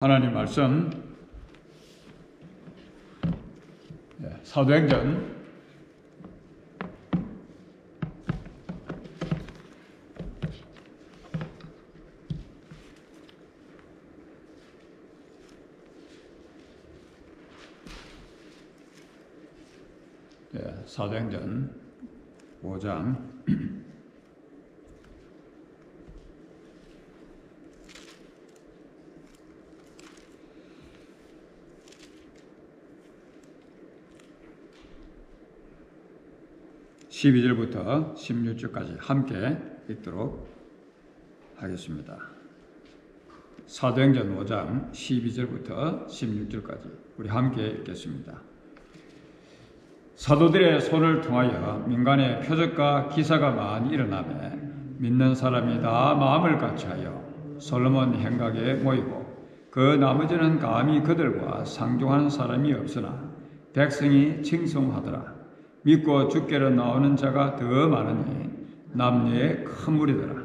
하나님 말씀 사도행전 5장 12절부터 16절까지 함께 읽도록 하겠습니다. 사도행전 5장 12절부터 16절까지 우리 함께 읽겠습니다. 사도들의 손을 통하여 민간의 표적과 기사가 많이 일어나며 믿는 사람이 다 마음을 같이하여 솔로몬 행각에 모이고 그 나머지는 감히 그들과 상종하는 사람이 없으나 백성이 칭송하더라. 믿고 주께로 나오는 자가 더 많으니 남녀의 큰 무리더라.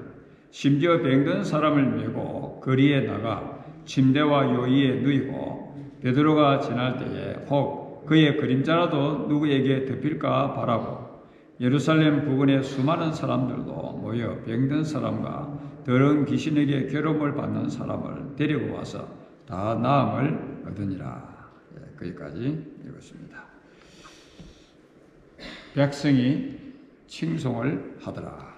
심지어 병든 사람을 메고 거리에 나가 침대와 요이에 누이고 베드로가 지날 때에 혹 그의 그림자라도 누구에게 덮일까 바라고 예루살렘 부근의 수많은 사람들도 모여 병든 사람과 더러운 귀신에게 괴로움을 받는 사람을 데리고 와서 다 나음을 얻으니라. 거기까지 읽었습니다. 백성이 칭송을 하더라.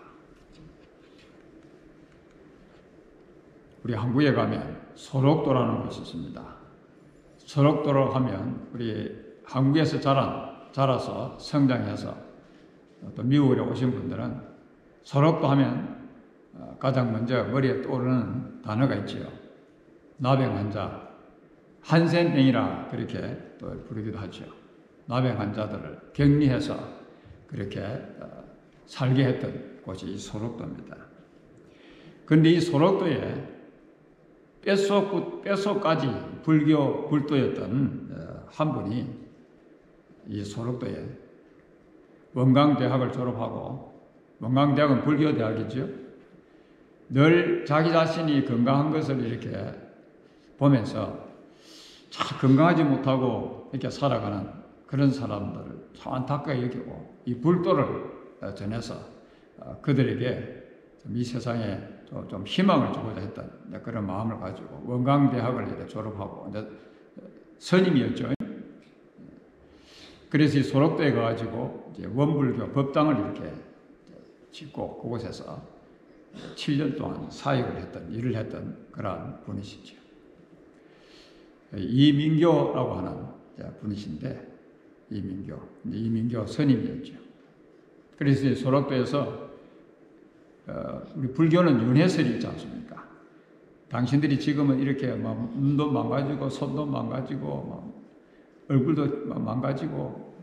우리 한국에 가면 소록도라는 곳이 있습니다. 소록도로 하면 우리 한국에서 자라서 성장해서 또 미국에 오신 분들은 소록도 하면 가장 먼저 머리에 떠오르는 단어가 있지요. 나병 환자, 한센병이라 그렇게 또 부르기도 하죠. 나병 환자들을 격리해서 그렇게 살게 했던 곳이 이 소록도입니다. 그런데 이 소록도에 뼛속까지 불교 불도였던 한 분이 이 소록도에 원광대학을 졸업하고, 원광대학은 불교대학이죠. 늘 자기 자신이 건강한 것을 이렇게 보면서 참 건강하지 못하고 이렇게 살아가는 그런 사람들을 참 안타깝게 여기고 이 불도를 전해서 그들에게 이 세상에 좀 희망을 주고자 했던 그런 마음을 가지고 원광대학을 이렇게 졸업하고 스님이었죠. 그래서 이 소록도에 가가지고 이제 원불교 법당을 이렇게 짓고 그곳에서 7년 동안 사역을 일을 했던 그러한 분이시죠. 이민교라고 하는 분이신데 이민교 스님이었죠. 그래서 소록도에서 우리 불교는 윤회설이 있지 않습니까? 당신들이 지금은 이렇게 막 눈도 망가지고 손도 망가지고 막 얼굴도 망가지고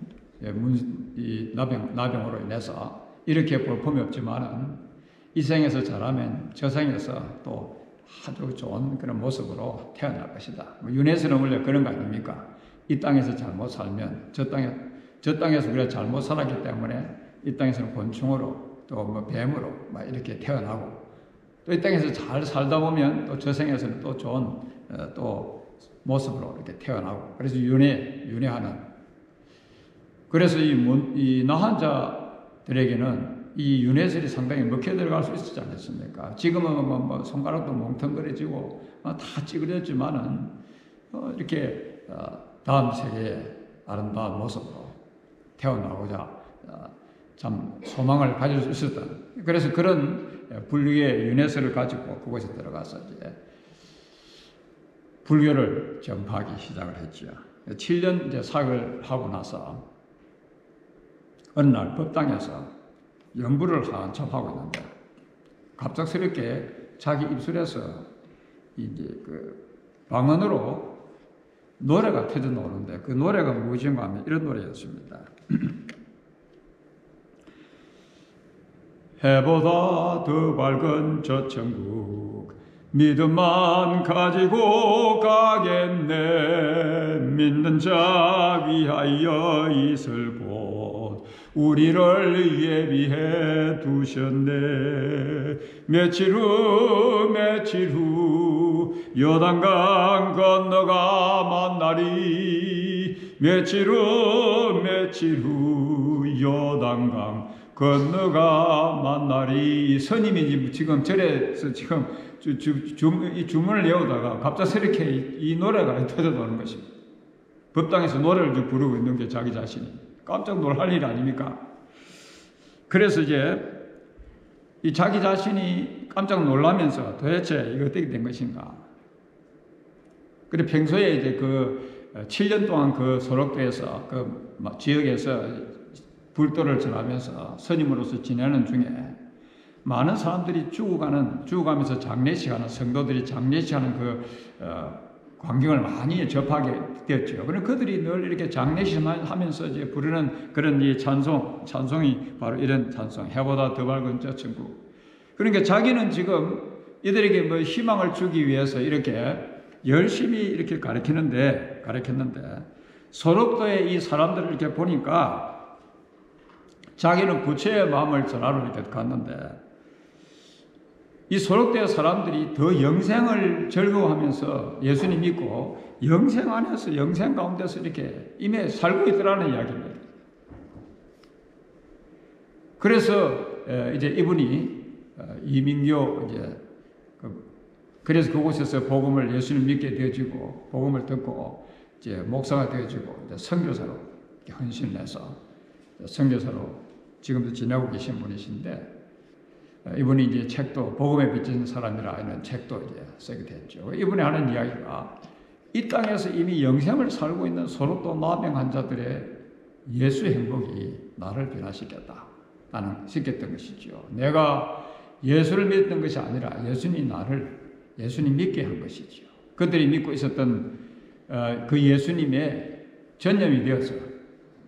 이 나병으로 인해서 이렇게 볼품이 없지만은 이 생에서 잘하면 저 생에서 또 아주 좋은 그런 모습으로 태어날 것이다. 윤회설은 원래 그런 거 아닙니까? 이 땅에서 잘못 살면 저 땅에서 우리가 잘못 살았기 때문에 이 땅에서는 곤충으로 또 뭐 뱀으로 막 이렇게 태어나고 또 이 땅에서 잘 살다 보면 또 저 생에서는 또 좋은 또 모습으로 이렇게 태어나고 그래서 윤회하는 그래서 이 나한 자들에게는 이 윤회설이 상당히 먹혀 들어갈 수 있었지 않겠습니까? 지금은 뭐 손가락도 멍텅거려지고 다 찌그러졌지만은 이렇게 다음 세계의 아름다운 모습으로 태어나고자 참 소망을 가질 수 있었던 그래서 그런 불교의 윤회설을 가지고 그곳에 들어가서 이제 불교를 전파하기 시작을 했죠. 7년 이제 사역을 하고 나서 어느 날 법당에서 연구를 한참 하고 있는데 갑작스럽게 자기 입술에서 이제 그 방언으로 노래가 터져 나오는데 그 노래가 무엇인가 하면 이런 노래였습니다. 해보다 더 밝은 저 천국 믿음만 가지고 가겠네. 믿는 자 위하여 있을 곳 우리를 예비해 두셨네. 며칠 후 요단강 건너가 만나리. 며칠 후 요단강 건너가 만나리. 스님이 지금 절에서 지금 이 주문을 외우다가 갑작스럽게 이 노래가 터져나오는 것입니다. 법당에서 노래를 좀 부르고 있는 게 자기 자신이 깜짝 놀랄 일 아닙니까? 그래서 이제 이 자기 자신이 깜짝 놀라면서 도대체 이거 어떻게 된 것인가? 그리고 평소에 이제 그 7년 동안 그 소록도에서 그 지역에서 불도를 전하면서 스님으로서 지내는 중에 많은 사람들이 죽어가면서 장례식하는 성도들이 장례식하는 그 광경을 많이 접하게 되었죠. 그럼 그들이 늘 이렇게 장례식하면서 이제 부르는 그런 이 찬송이 바로 이런 찬송, 해보다 더 밝은 저 천국. 그러니까 자기는 지금 이들에게 뭐 희망을 주기 위해서 이렇게 열심히 이렇게 가르쳤는데 소록도의 이 사람들을 이렇게 보니까 자기는 부처의 마음을 전하러 이렇게 갔는데 이 소록도의 사람들이 더 영생을 즐거워하면서 예수님 믿고 영생 안에서 영생 가운데서 이렇게 이미 살고 있더라는 이야기입니다. 그래서 이제 이분이 이민교 이제 그래서 그곳에서 복음을 예수님 믿게 되어지고 복음을 듣고 이제 목사가 되어지고 이제 선교사로 헌신을 해서 선교사로 지금도 지내고 계신 분이신데 이분이 이제 책도 복음에 비친 사람이라 하는 책도 이제 쓰게 됐죠. 이분이 하는 이야기가 이 땅에서 이미 영생을 살고 있는 소록도 마병 환자들의 예수 행복이 나를 변화시켰다. 나는 시켰던 것이죠. 내가 예수를 믿었던 것이 아니라 예수님 믿게 한 것이죠. 그들이 믿고 있었던 그 예수님의 전념이 되어서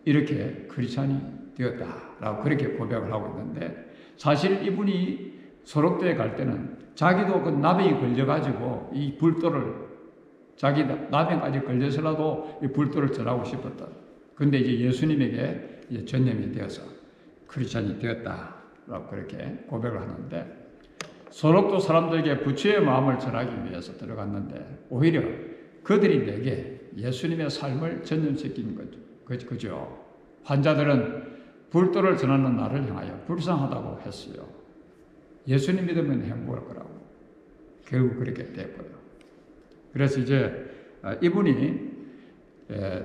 이렇게 크리스찬이 되었다라고 그렇게 고백을 하고 있는데 사실 이분이 소록도에 갈 때는 자기도 그 나병이 걸려가지고 이 불도를 자기 나병까지 걸려서라도 이 불도를 전하고 싶었다. 근데 이제 예수님에게 이제 전념이 되어서 크리스찬이 되었다라고 그렇게 고백을 하는데 소록도 사람들에게 부처의 마음을 전하기 위해서 들어갔는데 오히려 그들이 내게 예수님의 삶을 전념시키는 거죠. 그죠? 환자들은 불도를 전하는 나를 향하여 불쌍하다고 했어요. 예수님 믿으면 행복할 거라고. 결국 그렇게 됐고요. 그래서 이제 이분이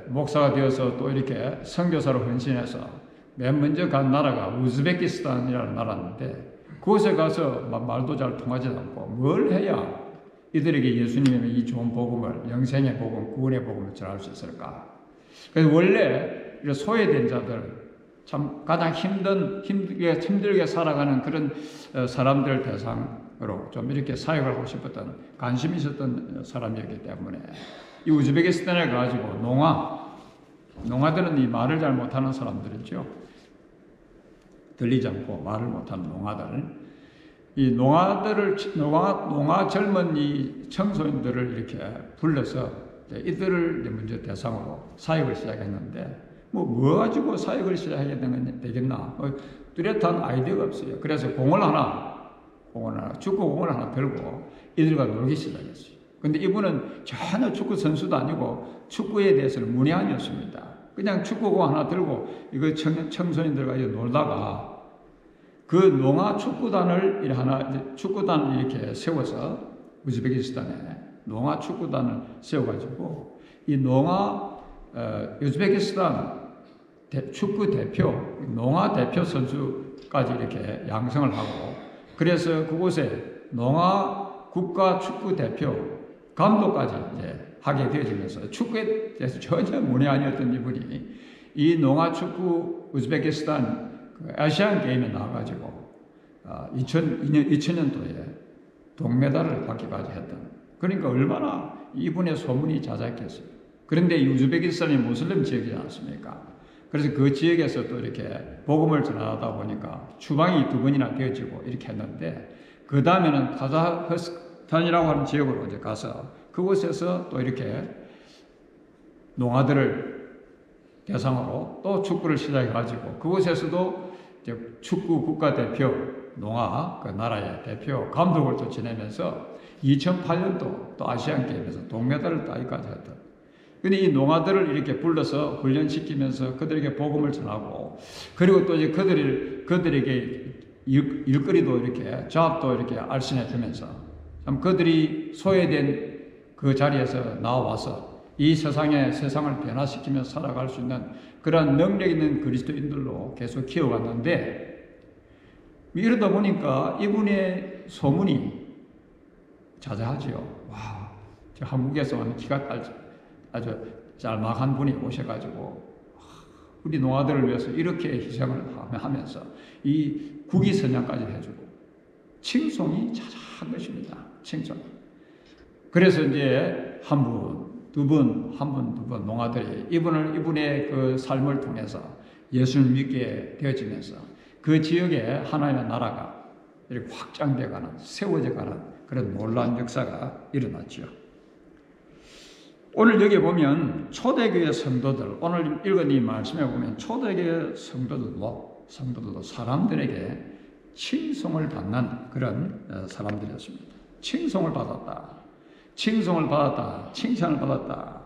목사가 되어서 또 이렇게 선교사로 헌신해서 맨 먼저 간 나라가 우즈베키스탄이라는 나라인데 그곳에 가서 말도 잘 통하지 않고 뭘 해야 이들에게 예수님의 이 좋은 복음을 영생의 복음, 구원의 복음을 전할 수 있을까? 그래서 원래 소외된 자들 참 가장 힘들게 살아가는 그런 사람들 대상으로 좀 이렇게 사역을 하고 싶었던 관심이 있었던 사람이었기 때문에 이 우즈베키스탄에 가가지고 농아들은 이 말을 잘 못하는 사람들이죠. 들리지 않고 말을 못하는 농아들. 이 농아 젊은 이 청소년들을 이렇게 불러서 이들을 먼저 대상으로 사역을 시작했는데 뭐 가지고 사역을 시작해야 되겠나? 뚜렷한 아이디어가 없어요. 그래서 축구공을 하나 들고 이들과 놀기 시작했어요. 근데 이분은 전혀 축구 선수도 아니고 축구에 대해서는 문외한이었습니다. 그냥 축구공 하나 들고 이거 청소년들과 놀다가 그 농아 축구단을 이렇게 세워서 우즈베키스탄에 농아 축구단을 세워가지고 이 우즈베키스탄 축구 대표, 농아 대표 선수까지 이렇게 양성을 하고 그래서 그곳에 농아 국가 축구 대표 감독까지 이제 하게 되어지면서 축구에 대해서 전혀 문외한이었던 이분이 이 농아 축구 우즈베키스탄 아시안 게임에 나와가지고 2000년도에 동메달을 받기까지 했던 그러니까 얼마나 이분의 소문이 자자했겠어요. 그런데 이 우즈베키스탄이 무슬림 지역이지 않습니까? 그래서 그 지역에서 또 이렇게 복음을 전하다 보니까 추방이 2번이나 되어지고 이렇게 했는데 그 다음에는 카자흐스탄이라고 하는 지역으로 이제 가서 그곳에서 또 이렇게 농아들을 대상으로 또 축구를 시작해가지고 그곳에서도 이제 축구 국가대표 농아 그 나라의 대표 감독을 또 지내면서 2008년도 또 아시안게임에서 동메달을 따기까지 했던. 근데 이 농아들을 이렇게 불러서 훈련시키면서 그들에게 복음을 전하고, 그리고 또 이제 그들에게 일거리도 이렇게, 잡도 이렇게 알선해 주면서, 참 그들이 소외된 그 자리에서 나와서 이 세상을 변화시키며 살아갈 수 있는 그런 능력 있는 그리스도인들로 계속 키워갔는데, 이러다 보니까 이분의 소문이 자자하지요. 와, 저 한국에서 왔는 기가 아주 짤막한 분이 오셔가지고 우리 농아들을 위해서 이렇게 희생을 하면서 이 국위선양까지 해주고 칭송이 자자한 것입니다. 칭송. 그래서 이제 한 분, 두 분 농아들이 이분의 그 삶을 통해서 예수를 믿게 되어지면서 그 지역에 하나님의 나라가 이렇게 확장되어가는, 세워져가는 그런 놀라운 역사가 일어났죠. 오늘 여기 보면 초대교회 성도들, 오늘 읽은 이 말씀에 보면 초대교회 성도들도 사람들에게 칭송을 받는 그런 사람들이었습니다. 칭송을 받았다. 칭찬을 받았다.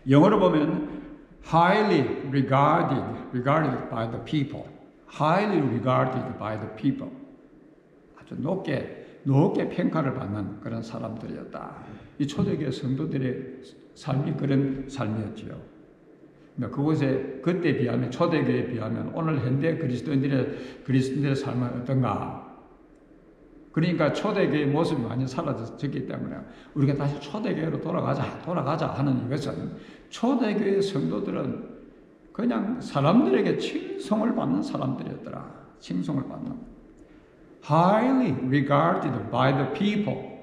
영어로 보면 highly regarded by the people. highly regarded by the people. 아주 높게 평가를 받는 그런 사람들이었다. 이 초대교회 성도들의 삶이 그런 삶이었지요. 그곳에 그때 비하면, 초대교회에 비하면 오늘 현대 그리스도인들의 삶은 어떤가? 그러니까 초대교회의 모습이 많이 사라졌기 때문에 우리가 다시 초대교회로 돌아가자 하는 이것은, 초대교회 성도들은 그냥 사람들에게 칭송을 받는 사람들이었더라. 칭송을 받는. highly regarded by the people.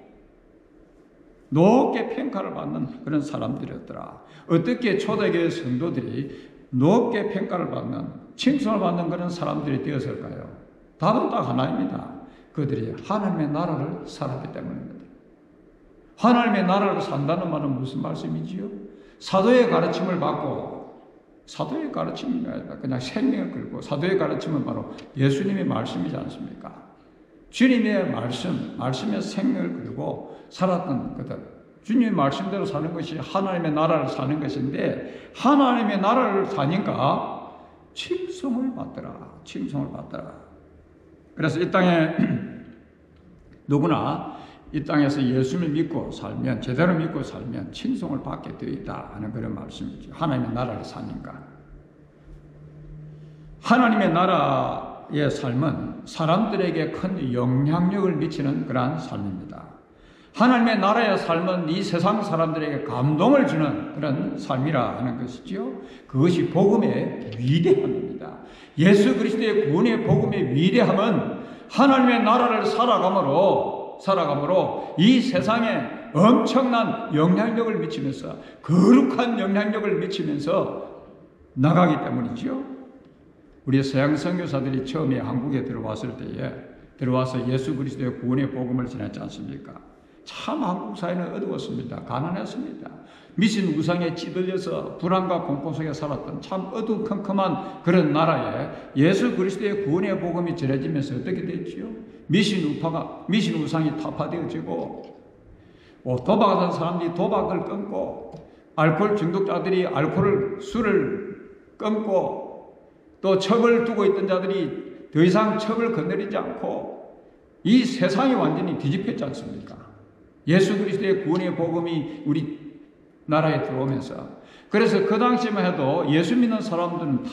높게 평가를 받는 그런 사람들이었더라. 어떻게 초대교회 성도들이 높게 평가를 받는, 칭송을 받는 그런 사람들이 되었을까요? 답은 딱 하나입니다. 그들이 하나님의 나라를 살았기 때문입니다. 하나님의 나라를 산다는 말은 무슨 말씀이지요? 사도의 가르침을 받고, 사도의 가르침이 아니라 그냥 생명을 걸고, 사도의 가르침은 바로 예수님의 말씀이지 않습니까? 주님의 말씀의 생명을 걸고 살았던 그들, 주님의 말씀대로 사는 것이 하나님의 나라를 사는 것인데, 하나님의 나라를 사니까 칭송을 받더라. 그래서 이 땅에 누구나 이 땅에서 예수를 믿고 살면, 제대로 믿고 살면 칭송을 받게 되어 있다 하는 그런 말씀이죠. 하나님의 나라를 사니까. 하나님의 나라의 삶은 사람들에게 큰 영향력을 미치는 그러한 삶입니다. 하나님의 나라의 삶은 이 세상 사람들에게 감동을 주는 그런 삶이라 하는 것이지요. 그것이 복음의 위대함입니다. 예수 그리스도의 구원의 복음의 위대함은 하나님의 나라를 살아감으로 이 세상에 엄청난 영향력을 미치면서, 거룩한 영향력을 미치면서 나가기 때문이지요. 우리 서양 선교사들이 처음에 한국에 들어와서 예수 그리스도의 구원의 복음을 전했지 않습니까? 참 한국 사회는 어두웠습니다. 가난했습니다. 미신 우상에 찌들려서 불안과 공포 속에 살았던 참 어두컴컴한 그런 나라에 예수 그리스도의 구원의 복음이 전해지면서 어떻게 됐지요? 미신 우상이 타파되어지고, 도박하는 사람들이 도박을 끊고, 알코올 중독자들이 술을 끊고, 또 첩을 두고 있던 자들이 더 이상 첩을 건드리지 않고, 이 세상이 완전히 뒤집혔지 않습니까? 예수 그리스도의 구원의 복음이 우리 나라에 들어오면서, 그래서 그 당시만 해도 예수 믿는 사람들은 다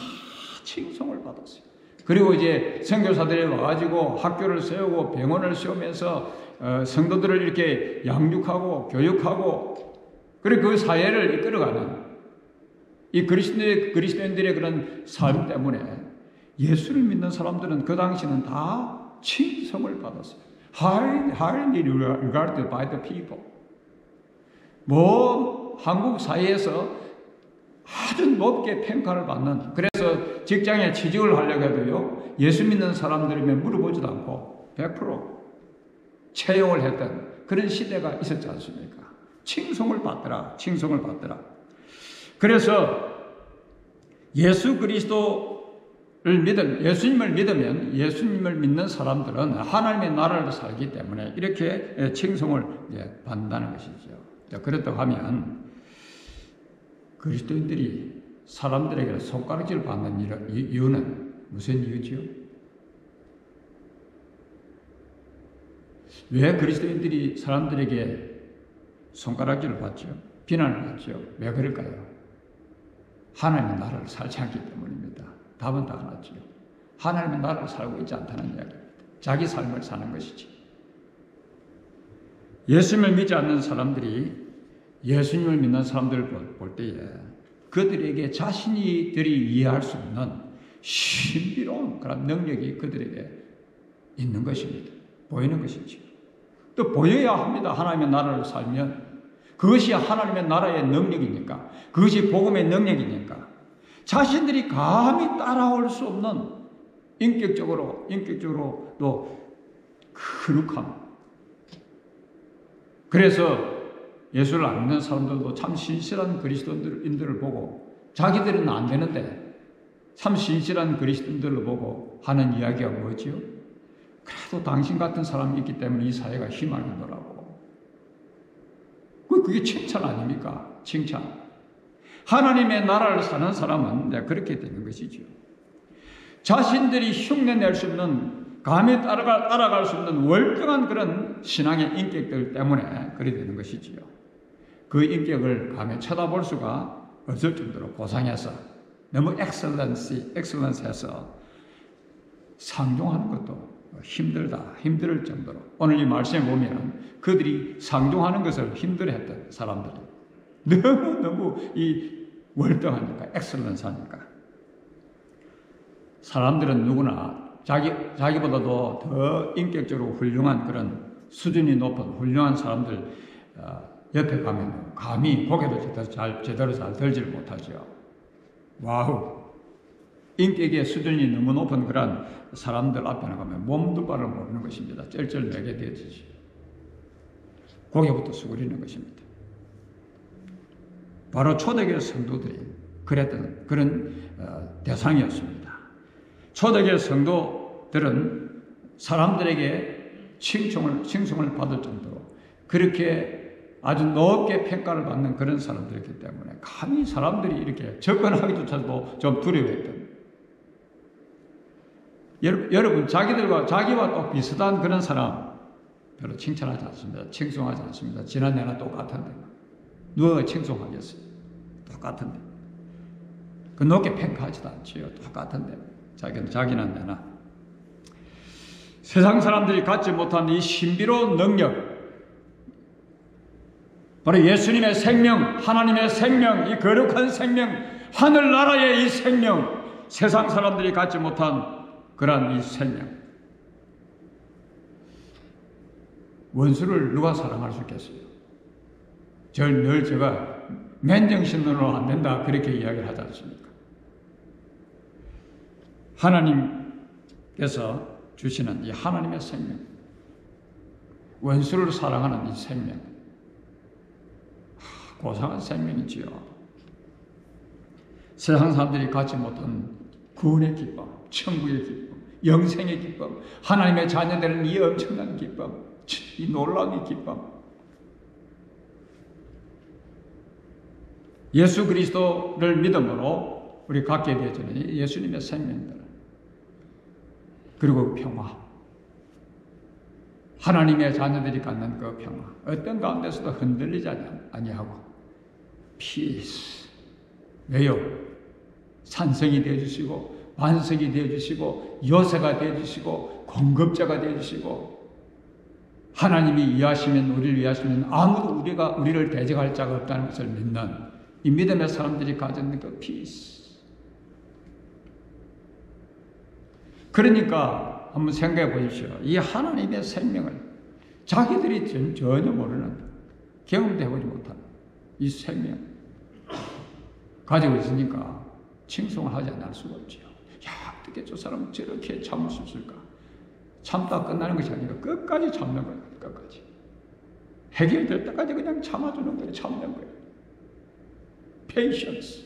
칭송을 받았어요. 그리고 이제 선교사들이 와가지고 학교를 세우고 병원을 세우면서 성도들을 이렇게 양육하고 교육하고, 그리고 그 사회를 이끌어가는 이 그리스도인들의 그런 삶 때문에 예수를 믿는 사람들은 그 당시는 다 칭송을 받았어요. highly regarded by the people. 한국 사회에서 아주 높게 평가를 받는, 그래서 직장에 취직을 하려고 해도요, 예수 믿는 사람들이면 물어보지도 않고 100% 채용을 했던 그런 시대가 있었지 않습니까? 칭송을 받더라. 그래서 예수 그리스도 예수님을 믿으면 예수님을 믿는 사람들은 하나님의 나라를 살기 때문에 이렇게 칭송을 받는다는 것이죠. 그렇다고 하면 그리스도인들이 사람들에게 손가락질 받는 이유는 무슨 이유지요? 왜 그리스도인들이 사람들에게 손가락질을 받죠? 비난을 받죠? 왜 그럴까요? 하나님의 나라를 살지 않기 때문입니다. 답은 다 하나죠. 하나님의 나라를 살고 있지 않다는 이야기입니다. 자기 삶을 사는 것이지. 예수님을 믿지 않는 사람들이 예수님을 믿는 사람들을 볼 때에 그들에게 자신들이 이해할 수 없는 신비로운 그런 능력이 그들에게 있는 것입니다. 보이는 것이죠. 또 보여야 합니다. 하나님의 나라를 살면 그것이 하나님의 나라의 능력이니까, 그것이 복음의 능력이니까 자신들이 감히 따라올 수 없는 인격적으로 또 거룩함. 그래서 예수를 안 믿는 사람들도 참 신실한 그리스도인들을 보고 자기들은 안 되는데 참 신실한 그리스도인들을 보고 하는 이야기가 뭐지요? 그래도 당신 같은 사람이 있기 때문에 이 사회가 희망이더라고. 그게 칭찬 아닙니까? 칭찬. 하나님의 나라를 사는 사람은 그렇게 되는 것이죠. 자신들이 흉내낼 수 없는, 감히 따라갈 수 없는 월등한 그런 신앙의 인격들 때문에 그렇게 되는 것이지요. 그 인격을 감히 쳐다볼 수가 없을 정도로 고상해서 너무 엑셀런스해서 상종하는 것도 힘들 정도로, 오늘 이 말씀에 보면 그들이 상종하는 것을 힘들어했던 사람들이 너무 이 월등하니까, 엑셀런스하니까. 사람들은 누구나 자기보다도 더 인격적으로 훌륭한 그런 수준이 높은 훌륭한 사람들 옆에 가면 감히 고개도 제대로 잘 들지를 못하죠. 와우! 인격의 수준이 너무 높은 그런 사람들 앞에 나가면 몸도 바를 모르는 것입니다. 쩔쩔매게 되어지죠. 고개부터 숙이는 것입니다. 바로 초대교회 성도들이 그랬던 그런 대상이었습니다. 초대교회 성도들은 사람들에게 칭송을 받을 정도로 그렇게 아주 높게 평가를 받는 그런 사람들이기 때문에 감히 사람들이 이렇게 접근하기조차도 좀 두려워했던. 여러분, 자기와 또 비슷한 그런 사람 별로 칭찬하지 않습니다. 칭송하지 않습니다. 지난 내나 똑같은데 누가 칭송하겠어요? 똑같은데. 그 높게 평가하지도 않지요. 똑같은데 자기는 내나. 세상 사람들이 갖지 못한 이 신비로운 능력, 바로 예수님의 생명, 하나님의 생명, 이 거룩한 생명, 하늘나라의 이 생명, 세상 사람들이 갖지 못한 그러한 이 생명. 원수를 누가 사랑할 수 있겠어요? 늘 제가 맨정신으로 안 된다 그렇게 이야기를 하지 않습니까? 하나님께서 주시는 이 하나님의 생명, 원수를 사랑하는 이 생명, 고상한 생명이지요. 세상 사람들이 갖지 못한 구원의 기쁨, 천국의 기쁨, 영생의 기쁨, 하나님의 자녀들은 이 엄청난 기쁨, 이 놀라운 기쁨. 예수 그리스도를 믿음으로 우리 갖게 되어지는 예수님의 생명들, 그리고 평화, 하나님의 자녀들이 갖는 그 평화, 어떤 가운데서도 흔들리지 아니하고 피스. 왜요? 산성이 되어주시고 반석이 되어주시고 요새가 되어주시고 공급자가 되어주시고, 하나님이 위하시면, 우리를 위하시면 아무도 우리를 대적할 자가 없다는 것을 믿는 이 믿음의 사람들이 가진 그 피스. 그러니까 한번 생각해 보십시오. 이 하나님의 생명을 자기들이 전혀 모르는, 경험도 해보지 못한 이 생명 가지고 있으니까 칭송을 하지 않을 수가 없지요. 야, 어떻게 저 사람은 저렇게 참을 수 있을까? 참다 끝나는 것이 아니라 끝까지 참는 거예요. 끝까지. 해결될 때까지 그냥 참아주는 거예요. 참는 거예요. Patience.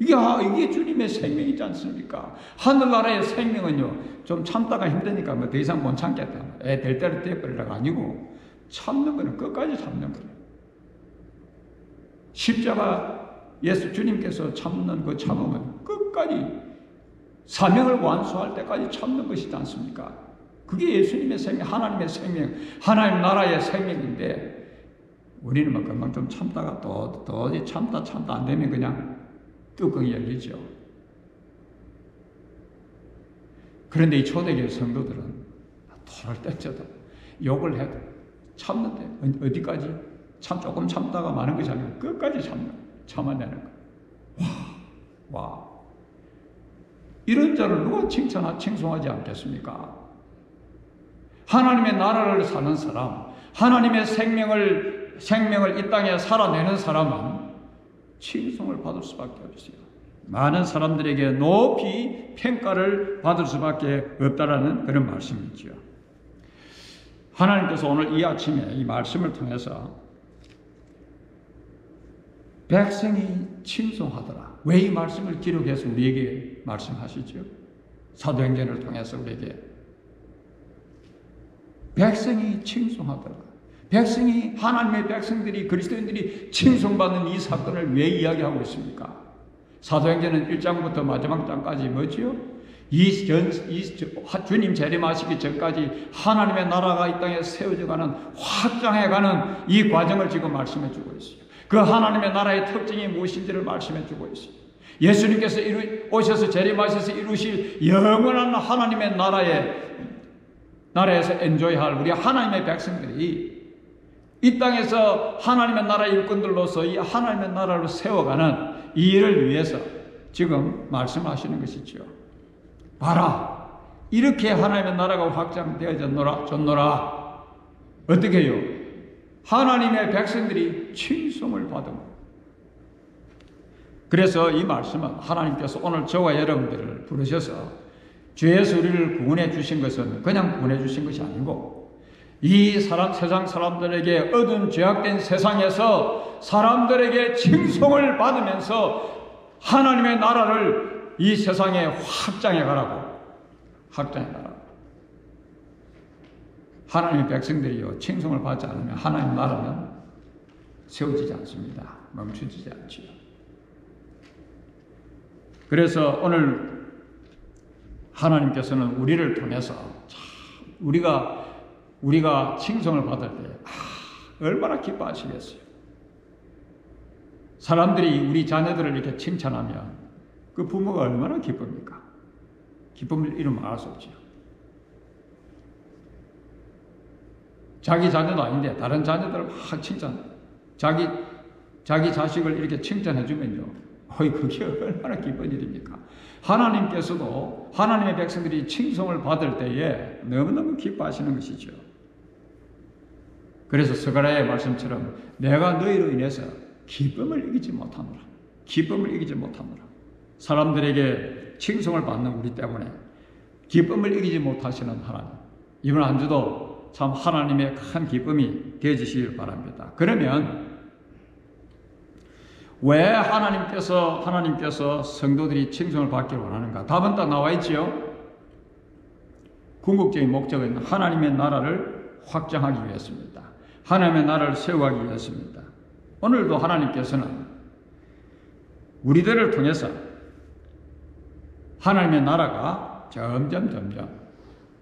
이게 주님의 생명이지 않습니까? 하늘나라의 생명은요, 좀 참다가 힘드니까 뭐 더 이상 못 참겠다, 애 될 대로 돼버리라가 아니고, 참는 거는 끝까지 참는 거예요. 십자가 예수 주님께서 참는 그 참음은 끝까지 사명을 완수할 때까지 참는 것이지 않습니까? 그게 예수님의 생명, 하나님의 생명, 하나님 나라의 생명인데, 우리는 막 금방 좀 참다가 또 참다 안 되면 그냥 뚜껑이 열리죠. 그런데 이 초대교회 성도들은 돌을 떼쳐도 욕을 해도 참는데, 어디까지? 조금 참다가 많은 것이 아니고 끝까지 참아내는 거예요. 와. 이런 자를 누가 칭송하지 않겠습니까? 하나님의 나라를 사는 사람, 하나님의 생명을 이 땅에 살아내는 사람은 칭송을 받을 수밖에 없어요. 많은 사람들에게 높이 평가를 받을 수밖에 없다라는 그런 말씀이죠. 하나님께서 오늘 이 아침에 이 말씀을 통해서 백성이 칭송하더라. 왜 이 말씀을 기록해서 우리에게 말씀하시죠? 사도행전을 통해서 우리에게 백성이 칭송하더라. 백성이, 하나님의 백성들이, 그리스도인들이 칭송받는 이 사건을 왜 이야기하고 있습니까? 사도행전은 1장부터 마지막 장까지 뭐지요? 주님 재림하시기 전까지 하나님의 나라가 이 땅에 세워져가는, 확장해가는 이 과정을 지금 말씀해 주고 있어요. 그 하나님의 나라의 특징이 무엇인지를 말씀해 주고 있어요. 예수님께서 오셔서 재림하셔서 이루실 영원한 하나님의 나라에서 엔조이할 우리 하나님의 백성들이 이 땅에서 하나님의 나라의 일꾼들로서 이 하나님의 나라를 세워가는 이 일을 위해서 지금 말씀하시는 것이죠. 봐라, 이렇게 하나님의 나라가 확장되어졌노라. 어떻게 해요? 하나님의 백성들이 칭송을 받은. 그래서 이 말씀은 하나님께서 오늘 저와 여러분들을 부르셔서 주 예수 우리를 구원해 주신 것은 그냥 구원해 주신 것이 아니고, 이 세상 사람들에게 어두운 죄악된 세상에서 사람들에게 칭송을 받으면서 하나님의 나라를 이 세상에 확장해 가라고. 하나님의 백성들이요, 칭송을 받지 않으면 하나님 나라는 세워지지 않습니다. 멈춰지지 않지요. 그래서 오늘 하나님께서는 우리를 통해서 우리가 칭송을 받을 때 얼마나 기뻐하시겠어요. 사람들이 우리 자녀들을 이렇게 칭찬하면 그 부모가 얼마나 기쁩니까? 기쁨을 이루 말할 수 없지요. 자기 자녀도 아닌데 다른 자녀들을 막 칭찬, 자기 자식을 이렇게 칭찬해 주면요, 그게 얼마나 기쁜 일입니까? 하나님께서도 하나님의 백성들이 칭송을 받을 때에 너무너무 기뻐하시는 것이죠. 그래서 스가랴의 말씀처럼 내가 너희로 인해서 기쁨을 이기지 못하노라. 사람들에게 칭송을 받는 우리 때문에 기쁨을 이기지 못하시는 하나님, 이번 한 주도 참 하나님의 큰 기쁨이 되어주시길 바랍니다. 그러면 왜 하나님께서 성도들이 칭송을 받기를 원하는가? 답은 딱 나와 있지요. 궁극적인 목적은 하나님의 나라를 확장하기 위해서입니다. 하나님의 나라를 세워가기 위해서입니다. 오늘도 하나님께서는 우리들을 통해서 하나님의 나라가 점점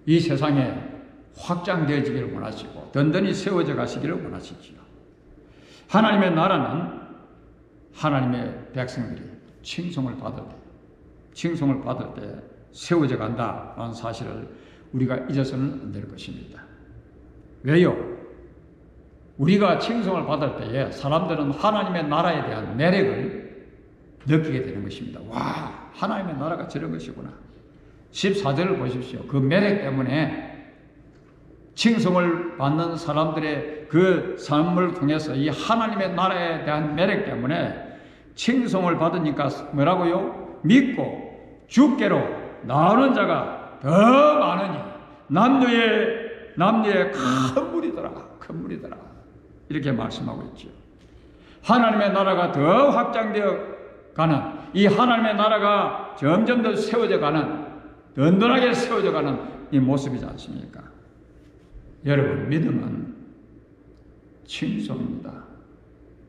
이 세상에 확장되어지기를 원하시고 든든히 세워져 가시기를 원하시지요. 하나님의 나라는 하나님의 백성들이 칭송을 받을 때 세워져 간다는 사실을 우리가 잊어서는 안 될 것입니다. 왜요? 우리가 칭송을 받을 때에 사람들은 하나님의 나라에 대한 매력을 느끼게 되는 것입니다. 와, 하나님의 나라가 저런 것이구나. 14절을 보십시오. 그 매력 때문에 칭송을 받는 사람들의 그 삶을 통해서 이 하나님의 나라에 대한 매력 때문에 칭송을 받으니까 뭐라고요? 믿고 주께로 나오는 자가 더 많으니 남녀의 큰 무리더라. 이렇게 말씀하고 있죠. 하나님의 나라가 더 확장되어 가는 이 하나님의 나라가 점점 더 세워져 가는, 든든하게 세워져 가는 이 모습이지 않습니까? 여러분, 믿음은 칭송입니다.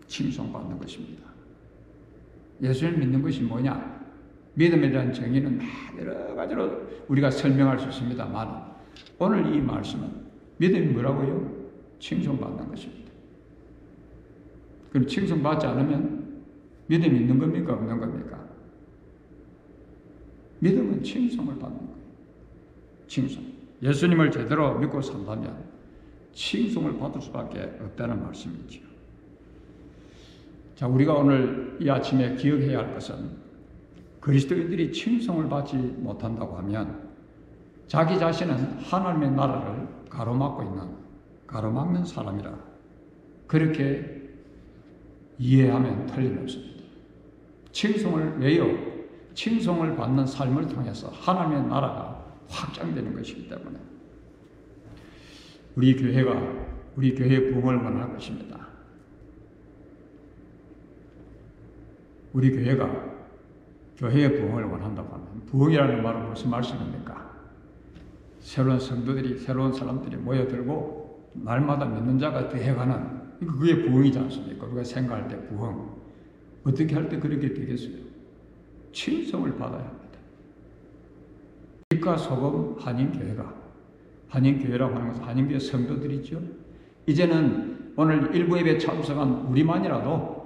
칭송받는 것입니다. 예수를 믿는 것이 뭐냐? 믿음에 대한 정의는 여러 가지로 우리가 설명할 수 있습니다만, 오늘 이 말씀은 믿음이 뭐라고요? 칭송받는 것입니다. 그럼 칭송받지 않으면 믿음이 있는 겁니까? 없는 겁니까? 믿음은 칭송을 받는 거예요. 칭송. 예수님을 제대로 믿고 산다면 칭송을 받을 수밖에 없다는 말씀이죠. 자, 우리가 오늘 이 아침에 기억해야 할 것은, 그리스도인들이 칭송을 받지 못한다고 하면 자기 자신은 하나님의 나라를 가로막는 사람이라, 그렇게 이해하면 틀림없습니다. 칭송을 왜요? 칭송을 받는 삶을 통해서 하나님의 나라가 확장되는 것이기 때문에 우리 교회의 부흥을 원할 것입니다. 우리 교회가 교회의 부흥을 원한다고 하면, 부흥이라는 말은 무슨 말씀입니까? 새로운 성도들이, 새로운 사람들이 모여들고 날마다 믿는 자가 되어가는, 그게 부흥이지 않습니까? 우리가 생각할 때 부흥. 어떻게 할 때 그렇게 되겠어요? 칭송을 받아야 합니다. 빛과 소금 한인교회라고 하는 것은 한인교회 성도들이죠. 이제는 오늘 일부 예배에 참석한 우리만이라도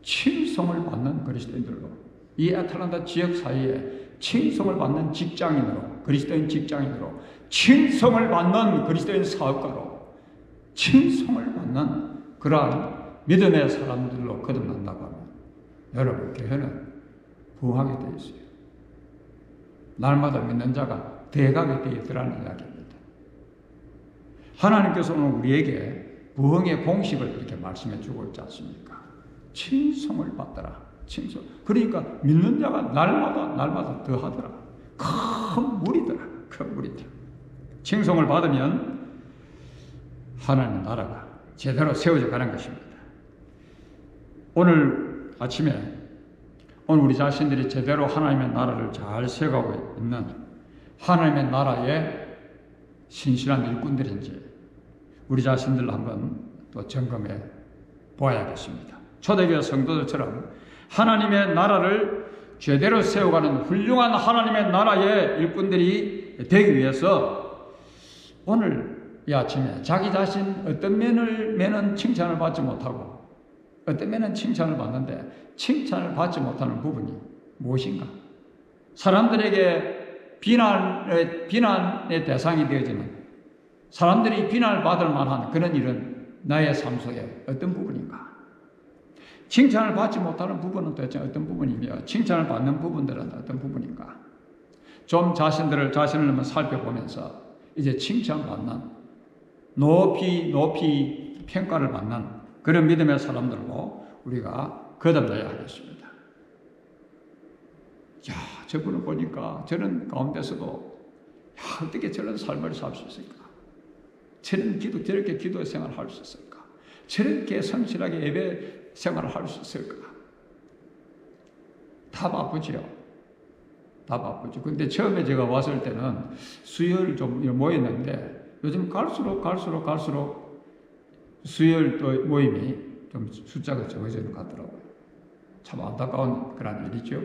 칭송을 받는 그리스도인들로, 이 애틀란타 지역 사이에 칭송을 받는 직장인으로, 그리스도인 직장인으로, 칭송을 받는 그리스도인 사업가로, 칭송을 받는 그러한 믿음의 사람들로 거듭난다고 하면, 여러분, 교회는 부흥하게 되어 있어요. 날마다 믿는 자가 되어가게 되어 있더라는 이야기입니다. 하나님께서 오늘 우리에게 부흥의 공식을 이렇게 말씀해 주고 있지 않습니까? 칭송을 받더라. 칭송. 그러니까 믿는 자가 날마다 더하더라. 큰 무리더라. 칭송을 받으면 하나님의 나라가 제대로 세워져 가는 것입니다. 오늘 아침에 우리 자신들이 제대로 하나님의 나라를 잘 세워가고 있는 하나님의 나라의 신실한 일꾼들인지 우리 자신들 한번 또 점검해 보아야겠습니다. 초대교회 성도들처럼 하나님의 나라를 제대로 세워가는 훌륭한 하나님의 나라의 일꾼들이 되기 위해서 오늘 이 아침에 자기 자신 어떤 면은 칭찬을 받지 못하고 어떤 면은 칭찬을 받는데 칭찬을 받지 못하는 부분이 무엇인가? 사람들에게 비난의 대상이 되어지는, 사람들이 비난을 받을 만한 그런 일은 나의 삶 속에 어떤 부분인가? 칭찬을 받지 못하는 부분은 도대체 어떤 부분이며 칭찬을 받는 부분들은 어떤 부분인가? 좀 자신을 한번 살펴보면서 이제 칭찬받는, 높이 평가를 받는 그런 믿음의 사람들로 우리가 거듭나야 하겠습니다. 야, 저분을 보니까 저런 가운데서도 어떻게 저런 삶을 살 수 있을까? 저렇게 기도 생활을 할 수 있을까? 저렇게 성실하게 예배 생활을 할 수 있을까? 다 바쁘지요. 근데 처음에 제가 왔을 때는 수요일 좀 모였는데 요즘 갈수록 수요일 또 모임이 좀 숫자가 적어지는 것 같더라고요. 참 안타까운 그런 일이죠.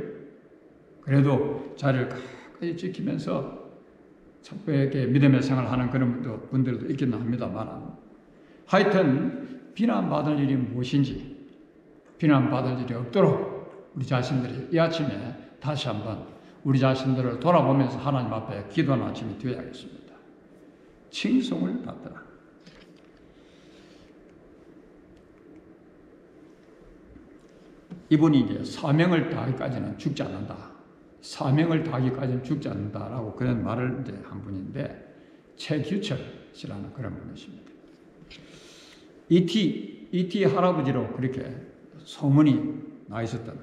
그래도 자리를 끝까지 지키면서 척배하게 믿음의 생활을 하는 그런 분들도 있기는 합니다만, 하여튼 비난받을 일이 무엇인지, 비난받을 일이 없도록 우리 자신들이 이 아침에 다시 한번 우리 자신들을 돌아보면서 하나님 앞에 기도하는 아침이 되어야겠습니다. 칭송을 받더라. 이분이 이제 사명을 다하기까지는 죽지 않는다. 사명을 다하기까지는 죽지 않는다라고 그런 말을 이제 한 분인데, 최규철 씨라는 그런 분이십니다. E.T. 할아버지로 그렇게 소문이 나 있었던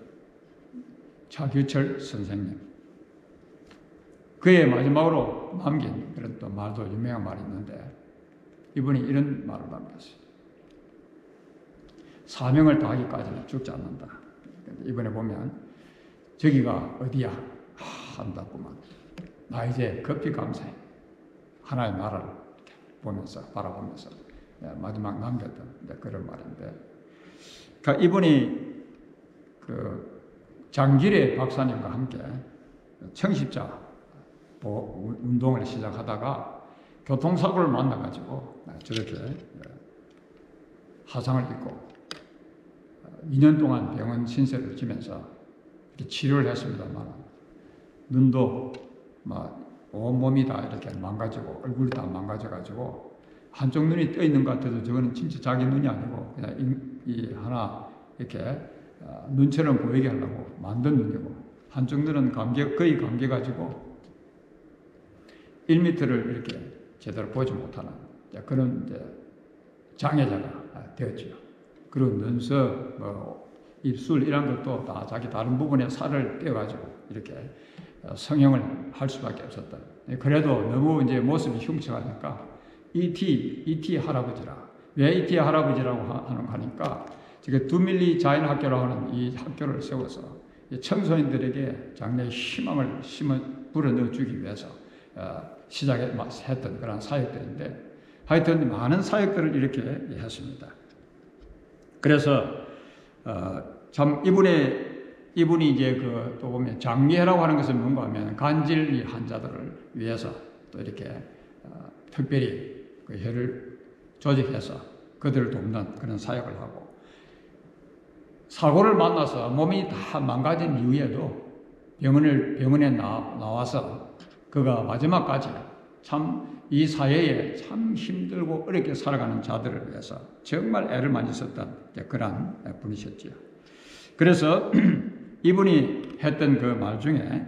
차규철 선생님. 그의 마지막으로 남긴 그런 또 말도 유명한 말이 있는데, 이분이 이런 말을 남겼어요. 사명을 다하기까지는 죽지 않는다. 이번에 보면 저기가 어디야? 한다구만. 나 이제 급히 감사해. 하나의 나라를 보면서, 바라보면서 마지막 남겼던 그런 말인데, 그러니까 이분이 그 장길의 박사님과 함께 청십자 운동을 시작하다가 교통사고를 만나가지고 저렇게 화상을 입고 2년 동안 병원 신세를 지면서 치료를 했습니다만, 눈도 막 온몸이 다 이렇게 망가지고 얼굴이 다 망가져가지고 한쪽 눈이 떠 있는 것 같아도 저거는 진짜 자기 눈이 아니고 그냥 이 하나 이렇게 눈처럼 보이게 하려고 만든 눈이고, 한쪽 눈은 거의 감겨가지고 1m를 이렇게 제대로 보지 못하는 그런 장애자가 되었죠. 그리고 눈썹, 입술 이런 것도 다 자기 다른 부분에 살을 떼어가지고 이렇게 성형을 할 수밖에 없었다. 그래도 너무 이제 모습이 흉측하니까 E.T. 할아버지라. 왜 E.T. 할아버지라고 하니까 지금 두밀리 자연 학교라고 하는 이 학교를 세워서 청소년들에게 장래의 희망을 불어넣어주기 위해서 시작했던 그런 사역들인데, 하여튼 많은 사역들을 이렇게 했습니다. 그래서 참 이분이 이제 또 보면 장례라고 하는 것은 뭔가 하면 간질리 환자들을 위해서 또 이렇게 특별히 그 혈을 조직해서 그들을 돕는 그런 사역을 하고, 사고를 만나서 몸이 다 망가진 이후에도 병원에 나와서 그가 마지막까지 참 이 사회에 참 힘들고 어렵게 살아가는 자들을 위해서 정말 애를 많이 썼던 그런 분이셨지요. 그래서 이분이 했던 그 말 중에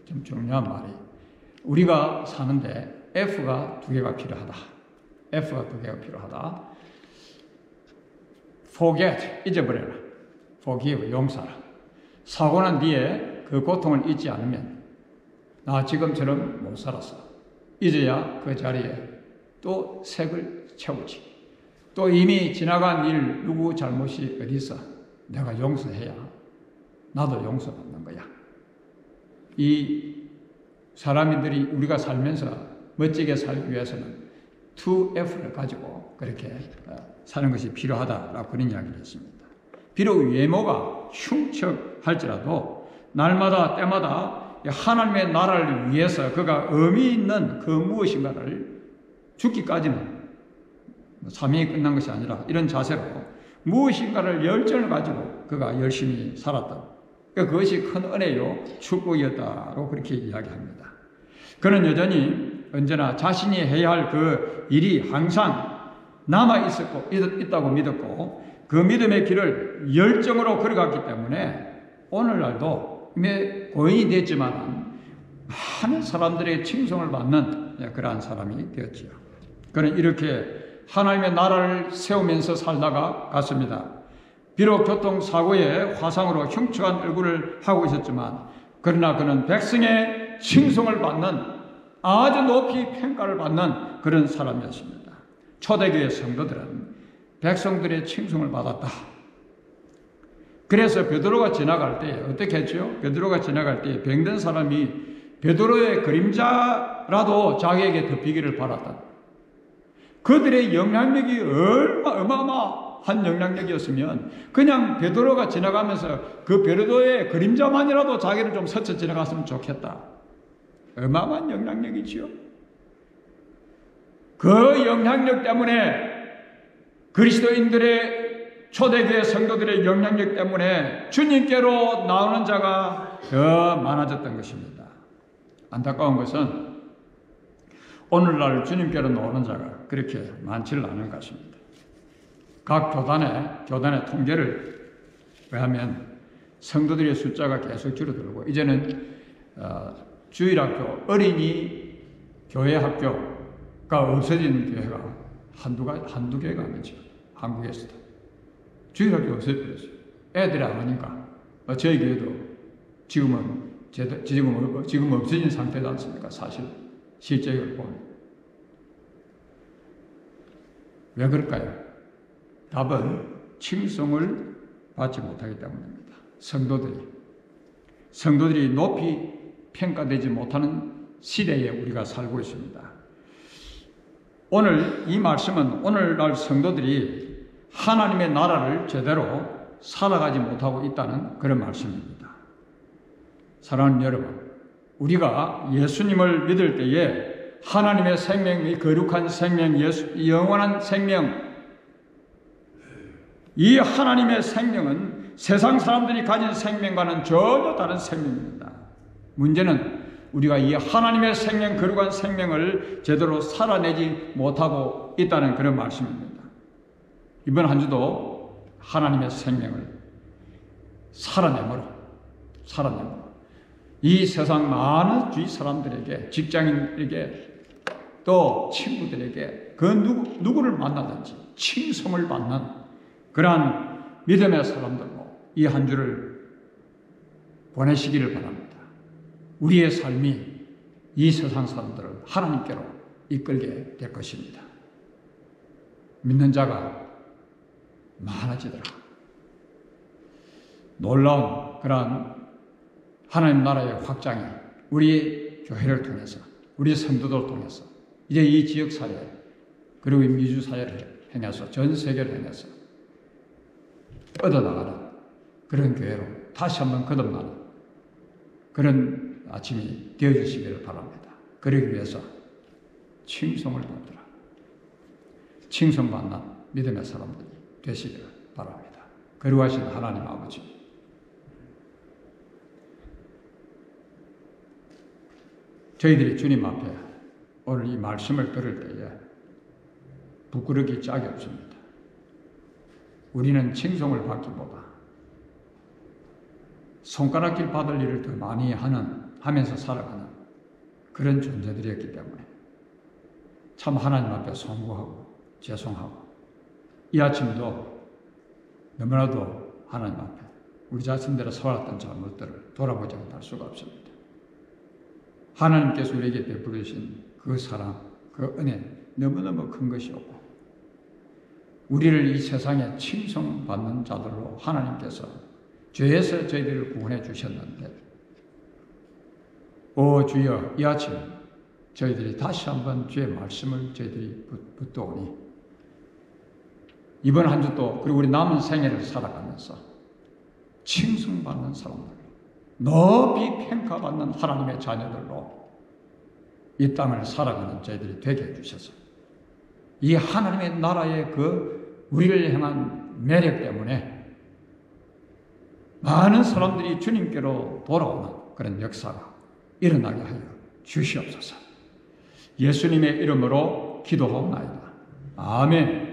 좀 중요한 말이, 우리가 사는데 F가 두 개가 필요하다. F가 두 개가 필요하다. Forget, 잊어버려라. Forgive, 용서하라. 사고 난 뒤에 그 고통을 잊지 않으면 나 지금처럼 못 살았어. 잊어야 그 자리에 또 색을 채우지. 또 이미 지나간 일, 누구 잘못이 어디 있어? 내가 용서해야 나도 용서받는 거야. 이 사람들이 우리가 살면서 멋지게 살기 위해서는 2F를 가지고 그렇게 사는 것이 필요하다라고 그런 이야기를 했습니다. 비록 외모가 흉측할지라도 날마다 때마다 하나님의 나라를 위해서 그가 의미 있는 그 무엇인가를 죽기까지는 삶이 끝난 것이 아니라 이런 자세로 무엇인가를 열정을 가지고 그가 열심히 살았다. 그것이 큰 은혜요 축복이었다고 그렇게 이야기합니다. 그는 여전히 언제나 자신이 해야 할 그 일이 항상 남아 있다고 믿었고, 그 믿음의 길을 열정으로 걸어갔기 때문에 오늘날도 고인이 됐지만 많은 사람들의 칭송을 받는 그러한 사람이 되었지요. 그는 이렇게 하나님의 나라를 세우면서 살다가 갔습니다. 비록 교통사고에 화상으로 흉측한 얼굴을 하고 있었지만, 그러나 그는 백성의 칭송을 받는, 아주 높이 평가를 받는 그런 사람이었습니다. 초대교회 성도들은 백성들의 칭송을 받았다. 그래서 베드로가 지나갈 때 어떻게 했죠? 베드로가 지나갈 때 병든 사람이 베드로의 그림자라도 자기에게 덮이기를 바랐다. 그들의 영향력이 어마어마한 영향력이었으면 그냥 베드로가 지나가면서 그 베드로의 그림자만이라도 자기를 좀 스쳐 지나갔으면 좋겠다. 어마어마한 영향력이지요. 그 영향력 때문에 그리스도인들의 초대교회 성도들의 영향력 때문에 주님께로 나오는 자가 더 많아졌던 것입니다. 안타까운 것은 오늘날 주님께로 나오는 자가 그렇게 많지는 않은 것입니다. 각 교단의 통계를 왜하면 성도들의 숫자가 계속 줄어들고, 이제는 주일학교, 어린이 교회 학교가 없어진 교회가 한두 개가 아니죠. 한국에서도. 주일학교 없어졌어요. 애들이 안 오니까. 저희 교회도 지금 없어진 상태지 않습니까? 사실 실제로 보면. 왜 그럴까요? 답은 칭송을 받지 못하기 때문입니다. 성도들이 높이 평가되지 못하는 시대에 우리가 살고 있습니다. 오늘 이 말씀은 오늘날 성도들이 하나님의 나라를 제대로 살아가지 못하고 있다는 그런 말씀입니다. 사랑하는 여러분, 우리가 예수님을 믿을 때에 하나님의 생명이 거룩한 생명, 영원한 생명, 이 하나님의 생명은 세상 사람들이 가진 생명과는 전혀 다른 생명입니다. 문제는 우리가 이 하나님의 생명, 거룩한 생명을 제대로 살아내지 못하고 있다는 그런 말씀입니다. 이번 한 주도 하나님의 생명을 살아내므로 이 세상 많은 주위 사람들에게, 직장인에게, 또 친구들에게 그 누구를 만나든지 칭송을 받는 그러한 믿음의 사람들로 이 한 주를 보내시기를 바랍니다. 우리의 삶이 이 세상 사람들을 하나님께로 이끌게 될 것입니다. 믿는 자가 많아지더라. 놀라운 그러한 하나님 나라의 확장이 우리 교회를 통해서, 우리 성도들을 통해서 이제 이 지역사회, 그리고 이 미주사회를 행해서, 전 세계를 행해서 뻗어나가는 그런 교회로 다시 한번 거듭나는 그런 아침이 되어주시기를 바랍니다. 그러기 위해서 칭송을 받으라. 칭송받는 믿음의 사람들이 되시기를 바랍니다. 거룩하신 하나님 아버지, 저희들이 주님 앞에 오늘 이 말씀을 들을 때에 부끄럽기 짝이 없습니다. 우리는 칭송을 받기보다 손가락질 받을 일을 더 많이 하면서 살아가는 그런 존재들이었기 때문에 참 하나님 앞에 송구하고 죄송하고, 이 아침도 너무나도 하나님 앞에 우리 자신들의 살았던 잘못들을 돌아보지 못할 수가 없습니다. 하나님께서 우리에게 베풀으신 그 사랑, 그 은혜 너무너무 큰 것이었고, 우리를 이 세상에 칭송받는 자들로 하나님께서 죄에서 저희들을 구원해 주셨는데, 오 주여, 이 아침 저희들이 다시 한번 주의 말씀을 저희들이 붙들오니 이번 한 주도, 그리고 우리 남은 생애를 살아가면서 칭송받는 사람들, 높이 평가받는 하나님의 자녀들로 이 땅을 살아가는 저희들이 되게 해주셔서 이 하나님의 나라의 그 우리를 향한 매력 때문에 많은 사람들이 주님께로 돌아오는 그런 역사가 일어나게 하여 주시옵소서. 예수님의 이름으로 기도하옵나이다. 아멘.